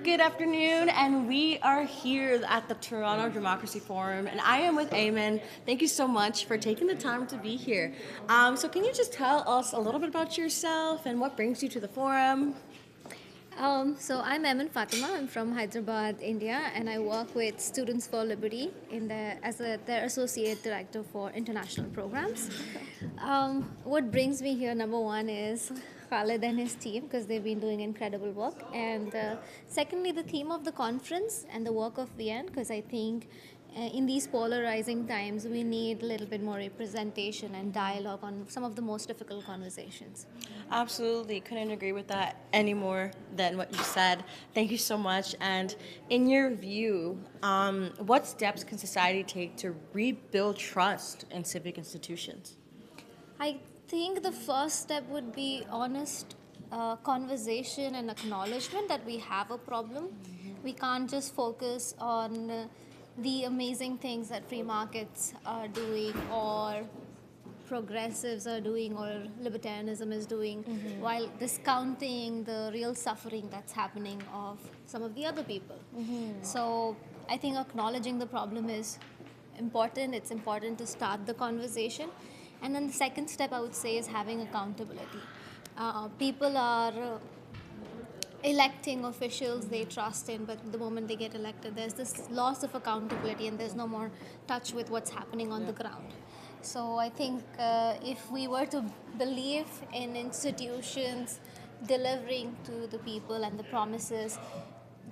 Good afternoon, and we are here at the Toronto Democracy Forum, and I am with Ayemen. Thank you so much for taking the time to be here. So can you just tell us a little bit about yourself and what brings you to the forum? So I'm Ayemen Fatima. I'm from Hyderabad, India, and I work with Students for Liberty as their associate director for international programs. What brings me here, number one, is Khalid and his team because they've been doing incredible work, and secondly, the theme of the conference and the work of VN because I think in these polarizing times, we need a little bit more representation and dialogue on some of the most difficult conversations. Absolutely, couldn't agree with that any more than what you said. Thank you so much. And in your view, what steps can society take to rebuild trust in civic institutions? I think the first step would be honest conversation and acknowledgement that we have a problem. We can't just focus on the amazing things that free markets are doing or progressives are doing or libertarianism is doing while discounting the real suffering that's happening of some of the other people. So I think acknowledging the problem is important. It's important to start the conversation. And then the second step I would say is having accountability. People are electing officials they trust in, but the moment they get elected, there's this loss of accountability and there's no more touch with what's happening on the ground. So I think if we were to believe in institutions delivering to the people and the promises,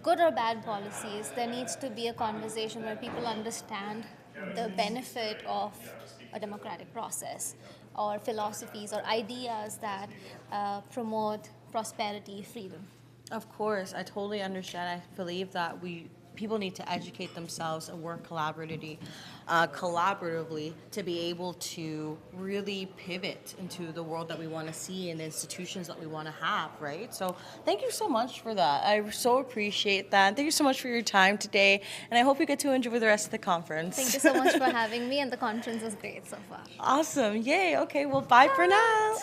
good or bad policies, there needs to be a conversation where people understand the benefit of a democratic process or philosophies or ideas that promote prosperity, freedom. Of course, I totally understand. I believe that people need to educate themselves and work collaboratively to be able to really pivot into the world that we want to see and the institutions that we want to have, right? So thank you so much for that. I so appreciate that. Thank you so much for your time today, and I hope you get to enjoy the rest of the conference. Thank you so much for having me, and the conference was great so far. Awesome. Yay. Okay, well, bye for now.